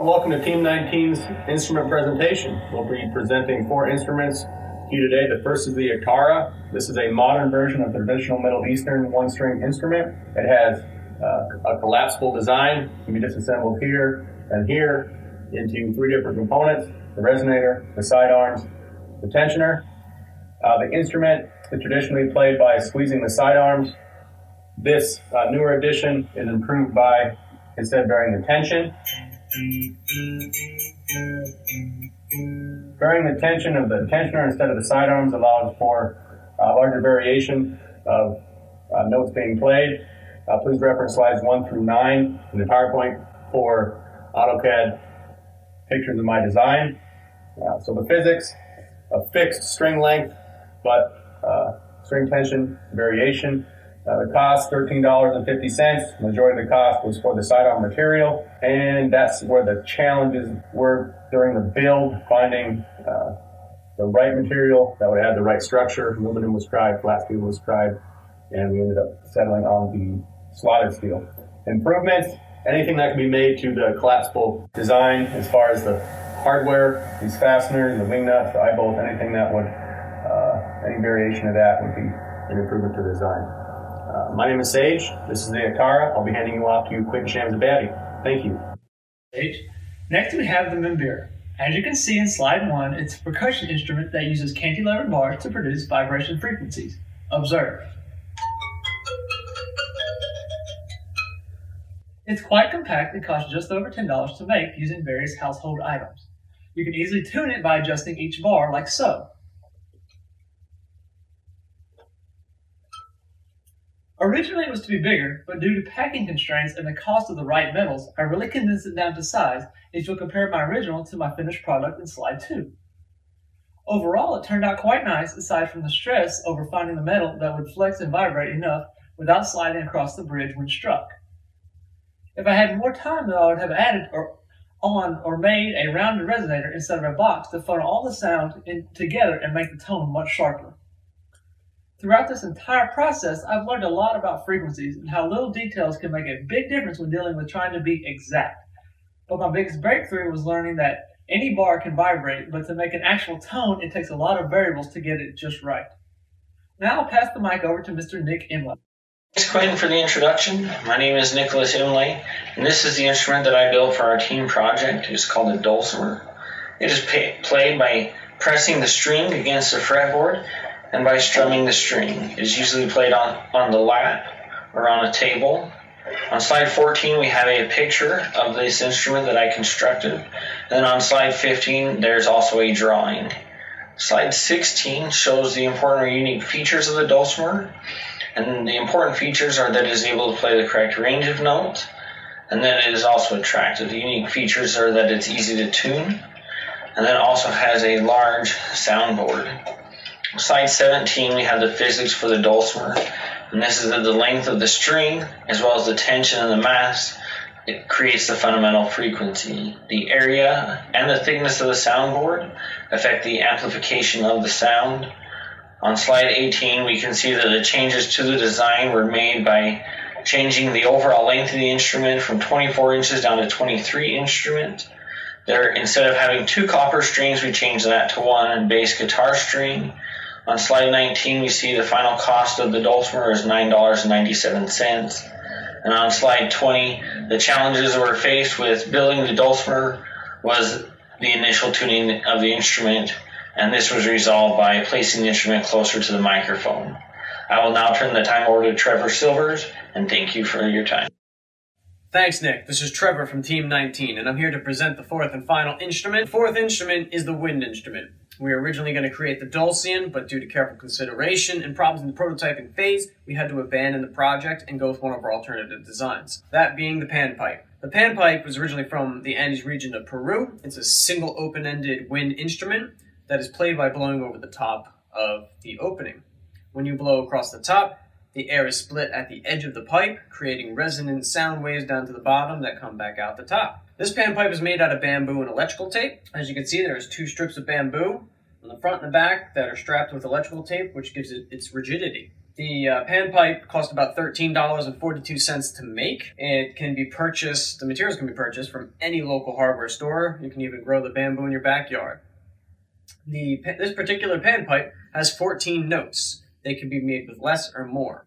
Welcome to Team 19's instrument presentation. We'll be presenting 4 instruments to you today. The first is the Akara. This is a modern version of the traditional Middle Eastern one-string instrument. It has a collapsible design. It can be disassembled here and here into 3 different components: the resonator, the sidearms, the tensioner. The instrument is traditionally played by squeezing the sidearms. This newer edition is improved by instead varying the tension. Varying the tension of the tensioner instead of the sidearms allows for larger variation of notes being played. Please reference slides 1 through 9 in the PowerPoint for AutoCAD pictures of my design. So the physics, a fixed string length, but string tension variation. The cost, $13.50. Majority of the cost was for the sidearm material, and that's where the challenges were during the build, finding the right material that would add the right structure. Aluminum was tried, flat steel was tried, and we ended up settling on the slotted steel. Improvements, anything that can be made to the collapsible design as far as the hardware, these fasteners, the wing nuts, the eye bolts, anything that would, any variation of that would be an improvement to the design. My name is Sage. This is the Akara. I'll be handing you off to Quentin Shamsabadi. Thank you. Sage. Next we have the Mbira. As you can see in slide 1, it's a percussion instrument that uses cantilever bars to produce vibration frequencies. Observe. It's quite compact and costs just over $10 to make using various household items. You can easily tune it by adjusting each bar like so. Originally it was to be bigger, but due to packing constraints and the cost of the right metals, I really condensed it down to size if you'll compare my original to my finished product in slide 2. Overall, it turned out quite nice aside from the stress over finding the metal that would flex and vibrate enough without sliding across the bridge when struck. If I had more time though, I would have added or made a rounded resonator instead of a box to funnel all the sound together and make the tone much sharper. Throughout this entire process, I've learned a lot about frequencies and how little details can make a big difference when dealing with trying to be exact. But my biggest breakthrough was learning that any bar can vibrate, but to make an actual tone, it takes a lot of variables to get it just right. Now I'll pass the mic over to Mr. Nick Imlay. Thanks, Quentin, for the introduction. My name is Nicholas Imlay, and this is the instrument that I built for our team project. It's called a dulcimer. It is played by pressing the string against the fretboard and by strumming the string. It is usually played on the lap or on a table. On slide 14, we have a picture of this instrument that I constructed. And then on slide 15, there's also a drawing. Slide 16 shows the important or unique features of the dulcimer. And the important features are that it is able to play the correct range of notes, and that it is also attractive. The unique features are that it's easy to tune, and then it also has a large soundboard. Slide 17, we have the physics for the dulcimer, and this is that the length of the string, as well as the tension and the mass, it creates the fundamental frequency. The area and the thickness of the soundboard affect the amplification of the sound. On slide 18, we can see that the changes to the design were made by changing the overall length of the instrument from 24 inches down to 23 inches. Instead of having 2 copper strings, we changed that to 1 bass guitar string. On slide 19, we see the final cost of the dulcimer is $9.97. And on slide 20, the challenges we're faced with building the dulcimer was the initial tuning of the instrument, and this was resolved by placing the instrument closer to the microphone. I will now turn the time over to Trevor Silvers, and thank you for your time. Thanks, Nick. This is Trevor from Team 19, and I'm here to present the 4th and final instrument. The 4th instrument is the wind instrument. We were originally going to create the dulcian, but due to careful consideration and problems in the prototyping phase, we had to abandon the project and go with one of our alternative designs, that being the panpipe. The panpipe was originally from the Andes region of Peru. It's a single open-ended wind instrument that is played by blowing over the top of the opening. When you blow across the top, the air is split at the edge of the pipe, creating resonant sound waves down to the bottom that come back out the top. This panpipe is made out of bamboo and electrical tape. As you can see, there's 2 strips of bamboo on the front and the back that are strapped with electrical tape, which gives it its rigidity. The pan pipe costs about $13.42 to make. It can be purchased, the materials can be purchased from any local hardware store. You can even grow the bamboo in your backyard. This particular pan pipe has 14 notes. They can be made with less or more.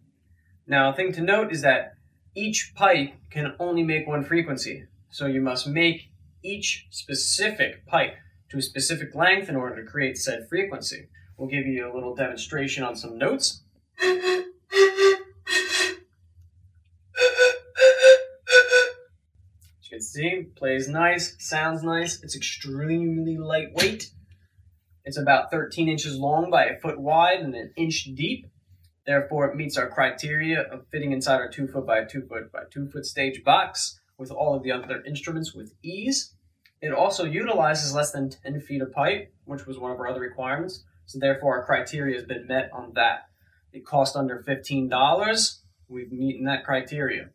Now, a thing to note is that each pipe can only make one frequency. So you must make each specific pipe to a specific length in order to create said frequency. We'll give you a little demonstration on some notes. As you can see, plays nice, sounds nice. It's extremely lightweight. It's about 13 inches long by a foot wide and an inch deep. Therefore, it meets our criteria of fitting inside our 2 foot by 2 foot by 2 foot stage box with all of the other instruments with ease. It also utilizes less than 10 feet of pipe, which was one of our other requirements. So therefore, our criteria has been met on that. It cost under $15. We've meeting that criteria.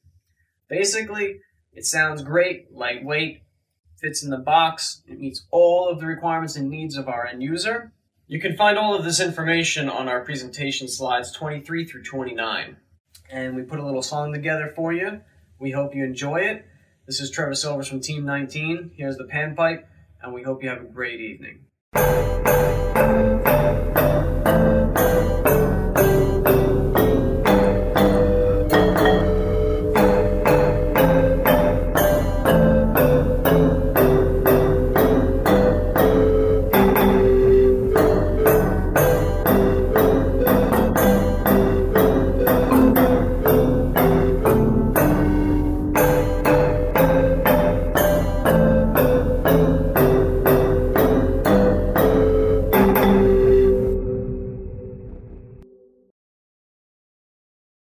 Basically, it sounds great, lightweight, fits in the box. It meets all of the requirements and needs of our end user. You can find all of this information on our presentation slides 23 through 29. And we put a little song together for you. We hope you enjoy it. This is Trevor Silvers from Team 19. Here's the pan pipe, and we hope you have a great evening.